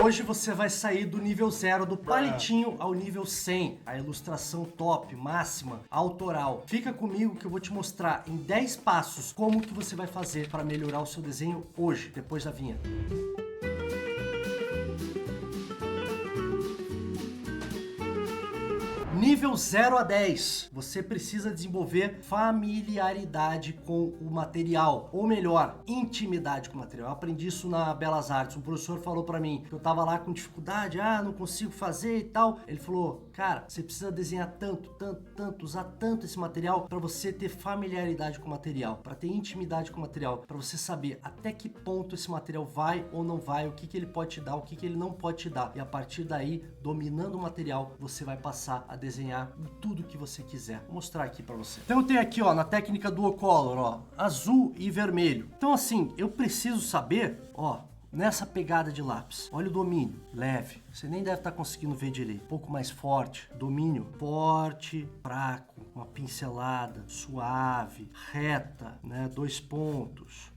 Hoje você vai sair do nível 0 do palitinho ao nível 100, a ilustração top, máxima, autoral. Fica comigo que eu vou te mostrar em 10 passos como que você vai fazer para melhorar o seu desenho hoje, depois da vinheta. Nível 0 a 10, você precisa desenvolver familiaridade com o material, ou melhor, intimidade com o material. Eu aprendi isso na Belas Artes. Um professor falou pra mim que eu tava lá com dificuldade, não consigo fazer e tal. Ele falou, cara, você precisa desenhar tanto, usar tanto esse material pra você ter familiaridade com o material, pra ter intimidade com o material, pra você saber até que ponto esse material vai ou não vai, o que que ele pode te dar, o que que ele não pode te dar. E a partir daí, dominando o material, você vai passar a desenhar tudo que você quiser. Vou mostrar aqui pra você. Então eu tenho aqui, ó, na técnica Duocolor, ó, azul e vermelho. Então assim, eu preciso saber, ó, nessa pegada de lápis. Olha o domínio, leve. Você nem deve estar conseguindo ver direito. Um pouco mais forte. Domínio forte, fraco, uma pincelada, suave, reta, né? 2 pontos.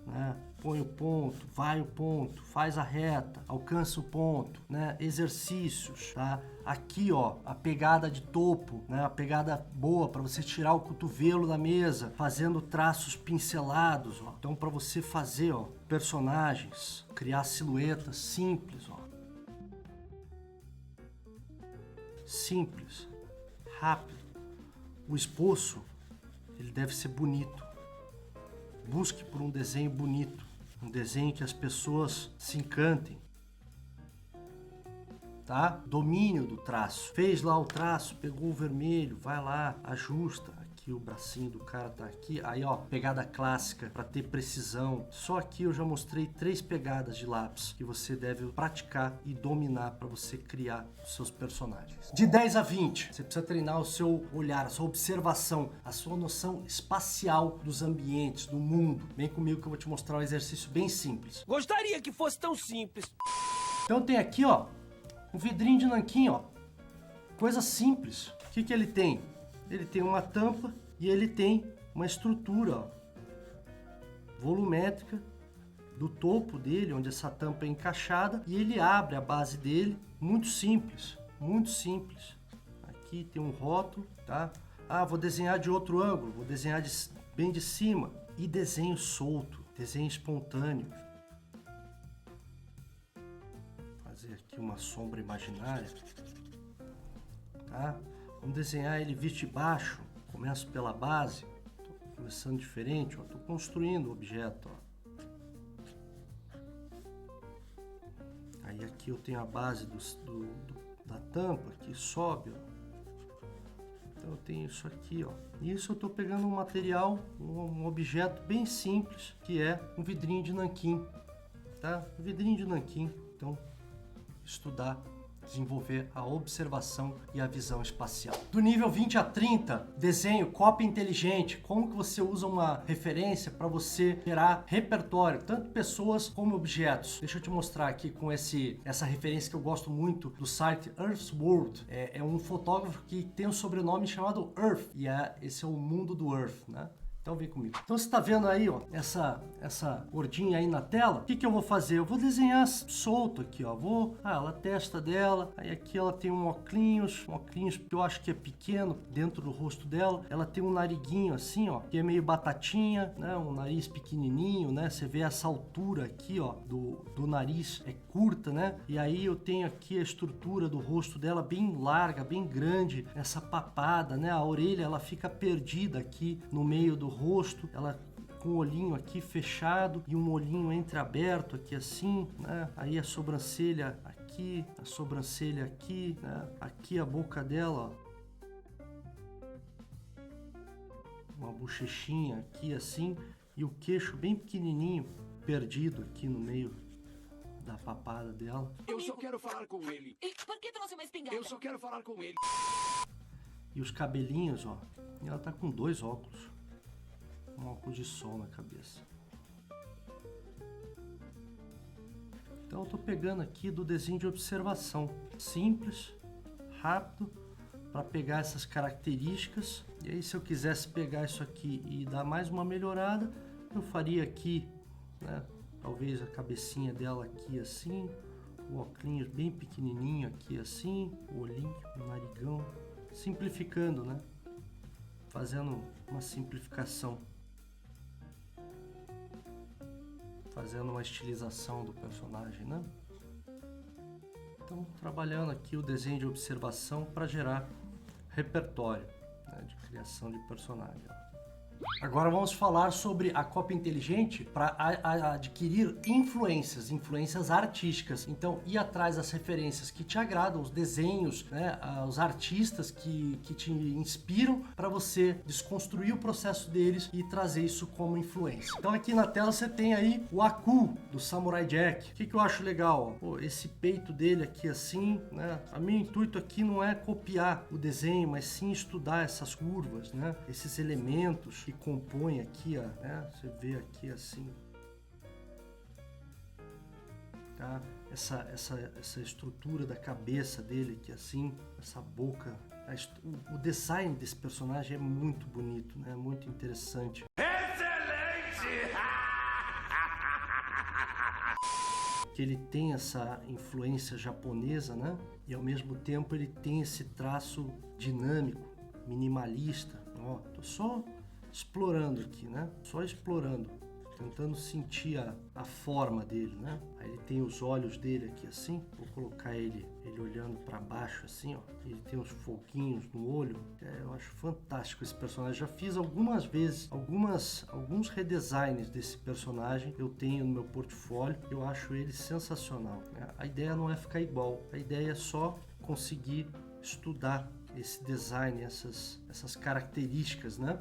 Né? Põe o ponto, vai o ponto, faz a reta, alcança o ponto, né? Exercícios, tá? Aqui, ó, a pegada de topo, né? A pegada boa para você tirar o cotovelo da mesa, fazendo traços pincelados, ó. Então, para você fazer, ó, personagens, criar silhuetas simples, ó. Simples, rápido. O esboço, ele deve ser bonito. Busque por um desenho bonito, um desenho que as pessoas se encantem, tá? Domínio do traço. Fez lá o traço, pegou o vermelho, vai lá, ajusta. Aqui o bracinho do cara tá aqui. Aí, ó, pegada clássica para ter precisão. Só aqui eu já mostrei 3 pegadas de lápis que você deve praticar e dominar para você criar os seus personagens. De 10 a 20, você precisa treinar o seu olhar, a sua observação, a sua noção espacial dos ambientes, do mundo. Vem comigo que eu vou te mostrar um exercício bem simples. Gostaria que fosse tão simples. Então tem aqui, ó, um vidrinho de nanquim, ó. Coisa simples. O que que ele tem? Ele tem uma tampa e ele tem uma estrutura, ó, volumétrica do topo dele, onde essa tampa é encaixada, e ele abre a base dele, muito simples, muito simples. Aqui tem um rótulo, tá? Vou desenhar de outro ângulo, vou desenhar bem de cima. E desenho solto, desenho espontâneo. Fazer aqui uma sombra imaginária, tá? Vamos desenhar ele visto de baixo. Começo pela base. Tô começando diferente, ó. Tô construindo o objeto, ó. Aí aqui eu tenho a base da tampa que sobe, ó. Então eu tenho isso aqui, ó. Isso eu tô pegando um material, um objeto bem simples, que é um vidrinho de nanquim, tá? Um vidrinho de nanquim. Então, estudar, desenvolver a observação e a visão espacial. Do nível 20 a 30, desenho, cópia inteligente. Como que você usa uma referência para você gerar repertório, tanto pessoas como objetos. Deixa eu te mostrar aqui com essa referência que eu gosto muito do site Earthworld. É um fotógrafo que tem um sobrenome chamado Earth, e esse é o mundo do Earth, né? Então vem comigo. Então você está vendo aí, ó, essa gordinha aí na tela. O que que eu vou fazer? Eu vou desenhar solto aqui, ó. A testa dela. Aí aqui ela tem um óculos que eu acho que é pequeno dentro do rosto dela. Ela tem um nariguinho assim, ó, que é meio batatinha, né? Um nariz pequenininho, né? Você vê essa altura aqui, ó, do nariz é curta, né? E aí eu tenho aqui a estrutura do rosto dela bem larga, bem grande. Essa papada, né? A orelha ela fica perdida aqui no meio do rosto, ela com o olhinho aqui fechado e um olhinho entreaberto aqui assim, né? Aí a sobrancelha aqui, né? Aqui a boca dela, ó. Uma bochechinha aqui assim e o queixo bem pequenininho, perdido aqui no meio da papada dela. Eu só quero falar com ele. Por que trouxe uma espingarda? Eu só quero falar com ele. E os cabelinhos, ó. E ela tá com 2 óculos. Um óculos de sol na cabeça. Então eu tô pegando aqui do desenho de observação. Simples, rápido, para pegar essas características. E aí se eu quisesse pegar isso aqui e dar mais uma melhorada, eu faria aqui, né? Talvez a cabecinha dela aqui assim, o óculos bem pequenininho aqui assim, o olhinho, o narigão, simplificando, né? Fazendo uma simplificação, fazendo uma estilização do personagem, né? Então, trabalhando aqui o desenho de observação para gerar repertório, né, de criação de personagem. Agora vamos falar sobre a cópia inteligente para adquirir influências artísticas. Então, ir atrás das referências que te agradam, os desenhos, né, os artistas que te inspiram, para você desconstruir o processo deles e trazer isso como influência. Então, aqui na tela você tem aí o Aku do Samurai Jack. O que eu acho legal? Pô, esse peito dele aqui assim, né? O meu intuito aqui não é copiar o desenho, mas sim estudar essas curvas, né? Esses elementos que compõe aqui, ó, né? Você vê aqui assim, tá? Essa estrutura da cabeça dele aqui assim, essa boca, o design desse personagem é muito bonito, né? Muito interessante. Excelente! Que ele tem essa influência japonesa, né? E ao mesmo tempo ele tem esse traço dinâmico, minimalista. Ó, tô só explorando aqui, né? Só explorando, tentando sentir a forma dele, né? Aí ele tem os olhos dele aqui assim, vou colocar ele olhando para baixo assim, ó. Ele tem os foguinhos no olho. Eu acho fantástico esse personagem. Já fiz algumas vezes, alguns redesigns desse personagem. Eu tenho no meu portfólio. Eu acho ele sensacional, né? A ideia não é ficar igual. A ideia é só conseguir estudar esse design, essas características, né?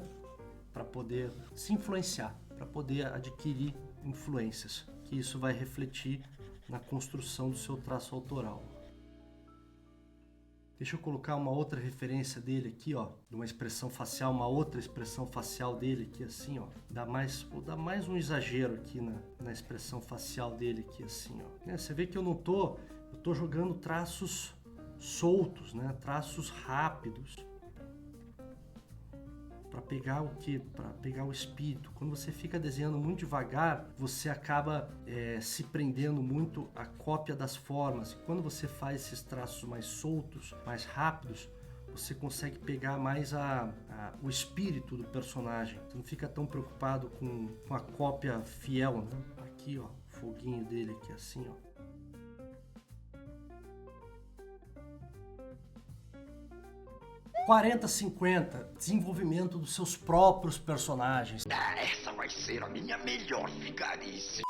Para poder se influenciar, para poder adquirir influências, que isso vai refletir na construção do seu traço autoral. Deixa eu colocar uma outra referência dele aqui, ó, de uma expressão facial, uma outra expressão facial dele aqui assim, ó. Vou dar mais um exagero aqui na expressão facial dele aqui assim, ó. Você vê que eu tô jogando traços soltos, né? Traços rápidos. Para pegar o que? Para pegar o espírito. Quando você fica desenhando muito devagar, você acaba se prendendo muito à cópia das formas. E quando você faz esses traços mais soltos, mais rápidos, você consegue pegar mais o espírito do personagem. Você não fica tão preocupado com a cópia fiel, né? Aqui, ó, o foguinho dele aqui assim, ó. (40-50) desenvolvimento dos seus próprios personagens. Essa vai ser a minha melhor vigarice.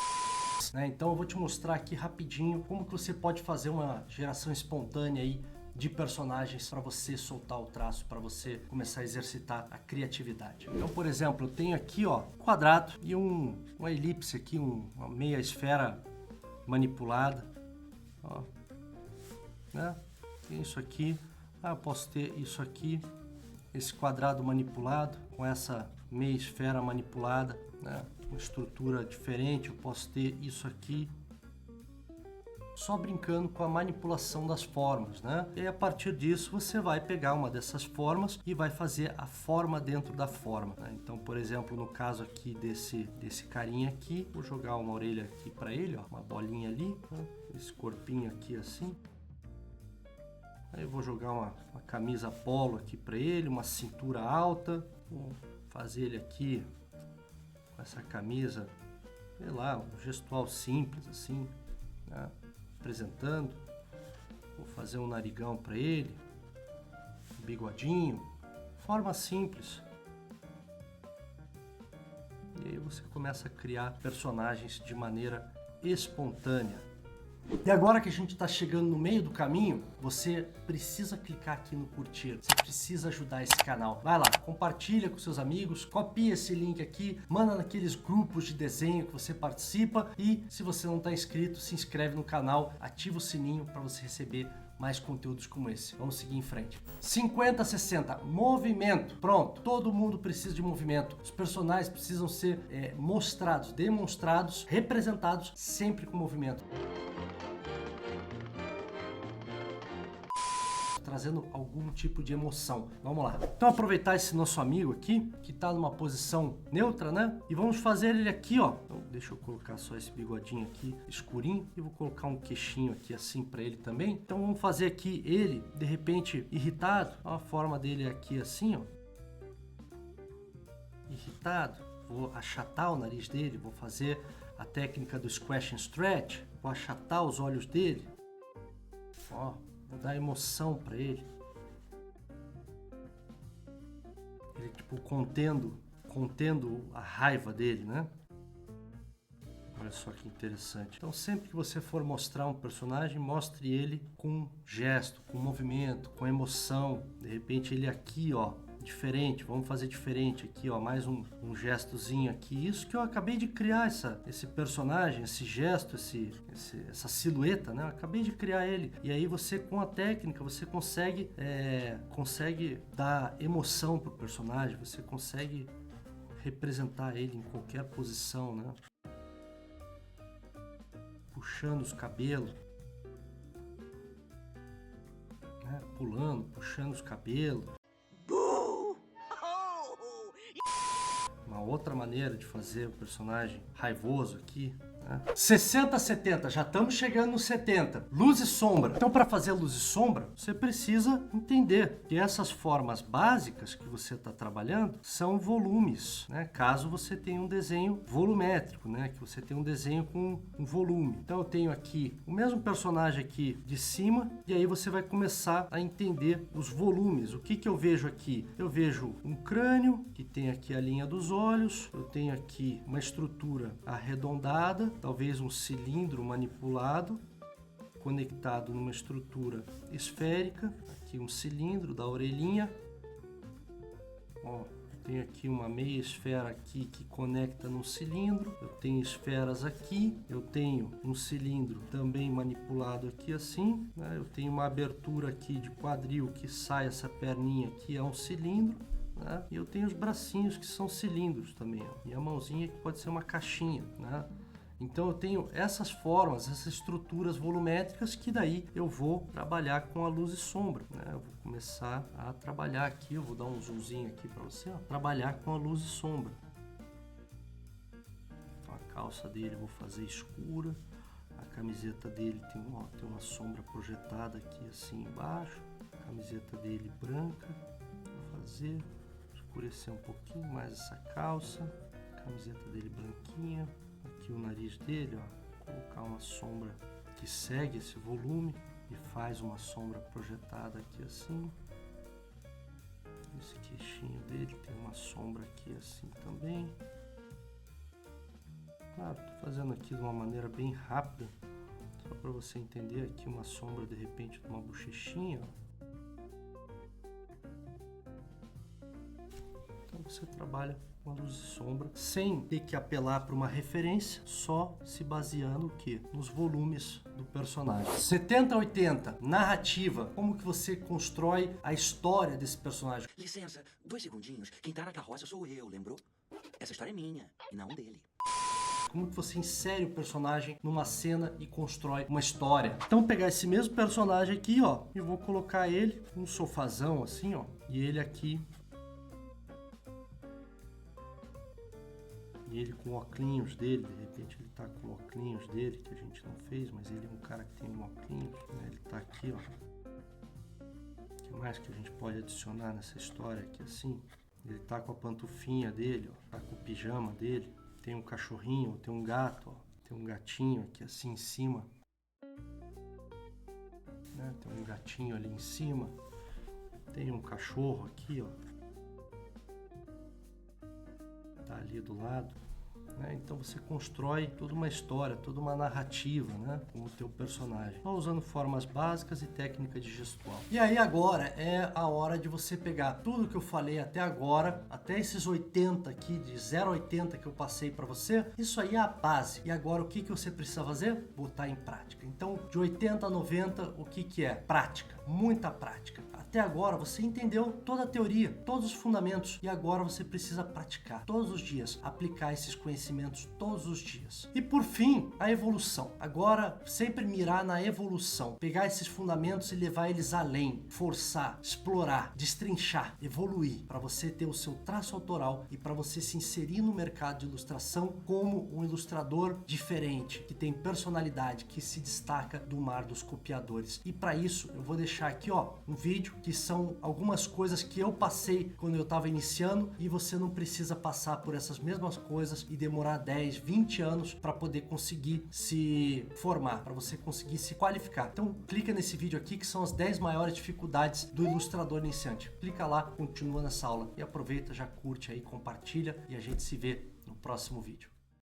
Então eu vou te mostrar aqui rapidinho como que você pode fazer uma geração espontânea aí de personagens para você soltar o traço, para você começar a exercitar a criatividade. Então, por exemplo, eu tenho aqui, ó, um quadrado e uma elipse aqui, uma meia esfera manipulada, ó, né? Tem isso aqui. Eu posso ter isso aqui, esse quadrado manipulado, com essa meia esfera manipulada, né? Uma estrutura diferente. Eu posso ter isso aqui, só brincando com a manipulação das formas, né? E aí, a partir disso, você vai pegar uma dessas formas e vai fazer a forma dentro da forma, né? Então, por exemplo, no caso aqui desse carinha aqui, vou jogar uma orelha aqui para ele, ó, uma bolinha ali, né? Esse corpinho aqui assim. Aí eu vou jogar uma camisa polo aqui para ele, uma cintura alta. Vou fazer ele aqui com essa camisa, sei lá, um gestual simples assim, né? Apresentando. Vou fazer um narigão para ele, um bigodinho, forma simples. E aí você começa a criar personagens de maneira espontânea. E agora que a gente está chegando no meio do caminho, você precisa clicar aqui no curtir. Você precisa ajudar esse canal. Vai lá, compartilha com seus amigos, copia esse link aqui, manda naqueles grupos de desenho que você participa e se você não está inscrito, se inscreve no canal, ativa o sininho para você receber mais conteúdos como esse. Vamos seguir em frente. 50-60, movimento. Pronto, todo mundo precisa de movimento. Os personagens precisam ser mostrados, demonstrados, representados sempre com movimento. Trazendo algum tipo de emoção. Vamos lá. Então aproveitar esse nosso amigo aqui, que está numa posição neutra, né? E vamos fazer ele aqui, ó. Deixa eu colocar só esse bigodinho aqui escurinho e vou colocar um queixinho aqui assim pra ele também. Então vamos fazer aqui ele, de repente, irritado. A forma dele é aqui assim, ó. Irritado. Vou achatar o nariz dele, vou fazer a técnica do squash and stretch. Vou achatar os olhos dele. Ó, vou dar emoção pra ele. Ele tipo contendo a raiva dele, né? Olha só que interessante. Então sempre que você for mostrar um personagem, mostre ele com gesto, com movimento, com emoção. De repente ele aqui, ó, diferente. Vamos fazer diferente aqui, ó, mais um gestozinho aqui. Isso que eu acabei de criar esse personagem, esse gesto, essa silhueta, né? Eu acabei de criar ele. E aí você, com a técnica, você consegue dar emoção pro personagem. Você consegue representar ele em qualquer posição, né? Puxando os cabelos, né? Pulando, puxando os cabelos. Uma outra maneira de fazer o personagem raivoso aqui, né? 60, 70, já estamos chegando no 70. Luz e sombra. Então, para fazer luz e sombra, você precisa entender que essas formas básicas que você está trabalhando são volumes, né? Caso você tenha um desenho volumétrico, né? Que você tenha um desenho com um volume. Então, eu tenho aqui o mesmo personagem aqui de cima e aí você vai começar a entender os volumes. O que que eu vejo aqui? Eu vejo um crânio que tem aqui a linha dos olhos, eu tenho aqui uma estrutura arredondada, talvez um cilindro manipulado, conectado numa estrutura esférica, aqui um cilindro da orelhinha, ó, tenho aqui uma meia esfera aqui que conecta num cilindro, eu tenho esferas aqui, eu tenho um cilindro também manipulado aqui assim, né? Eu tenho uma abertura aqui de quadril que sai essa perninha aqui, é um cilindro, né? E eu tenho os bracinhos que são cilindros também, ó. E a mãozinha que pode ser uma caixinha, né? Então eu tenho essas formas, essas estruturas volumétricas que daí eu vou trabalhar com a luz e sombra, né? Eu vou começar a trabalhar aqui, eu vou dar um zoomzinho aqui para você, ó, trabalhar com a luz e sombra. Então a calça dele eu vou fazer escura, a camiseta dele tem uma sombra projetada aqui assim embaixo, a camiseta dele branca, vou fazer escurecer um pouquinho mais essa calça, a camiseta dele branquinha. Aqui o nariz dele, ó, colocar uma sombra que segue esse volume e faz uma sombra projetada aqui assim. Esse queixinho dele tem uma sombra aqui assim também. Claro, tô fazendo aqui de uma maneira bem rápida, só para você entender aqui uma sombra de repente de uma bochechinha, ó. Então você trabalha com luz e sombra, sem ter que apelar para uma referência, só se baseando o quê? Nos volumes do personagem. 70, 80, narrativa. Como que você constrói a história desse personagem? Licença, 2 segundinhos. Quem tá na carroça sou eu, lembrou? Essa história é minha e não dele. Como que você insere o personagem numa cena e constrói uma história? Então pegar esse mesmo personagem aqui, ó, e vou colocar ele num sofazão assim, ó, e ele aqui. E ele com óculos dele, de repente ele tá com óculos dele, que a gente não fez, mas ele é um cara que tem um óculos, né? Ele tá aqui, ó. O que mais que a gente pode adicionar nessa história aqui assim? Ele tá com a pantufinha dele, ó, tá com o pijama dele, tem um cachorrinho, tem um gato, ó, tem um gatinho aqui assim em cima, né? Tem um gatinho ali em cima, tem um cachorro aqui, ó. Tá ali do lado, né? Então você constrói toda uma história, toda uma narrativa, né? Com o teu personagem, só usando formas básicas e técnica de gestual. E aí agora é a hora de você pegar tudo que eu falei até agora, até esses 80 aqui, de 0 a 80 que eu passei para você, isso aí é a base. E agora o que que você precisa fazer? Botar em prática. Então de 80 a 90, o que que é? Prática, muita prática. Até agora você entendeu toda a teoria, todos os fundamentos, e agora você precisa praticar todos os dias, aplicar esses conhecimentos conhecimentos todos os dias. E por fim, a evolução. Agora, sempre mirar na evolução. Pegar esses fundamentos e levar eles além. Forçar, explorar, destrinchar, evoluir. Para você ter o seu traço autoral e para você se inserir no mercado de ilustração como um ilustrador diferente, que tem personalidade, que se destaca do mar dos copiadores. E para isso, eu vou deixar aqui um vídeo que são algumas coisas que eu passei quando eu estava iniciando e você não precisa passar por essas mesmas coisas e demorar 10, 20 anos para poder conseguir se formar, para você conseguir se qualificar. Então, clica nesse vídeo aqui que são as 10 maiores dificuldades do ilustrador iniciante. Clica lá, continua nessa aula e aproveita, já curte aí, compartilha e a gente se vê no próximo vídeo.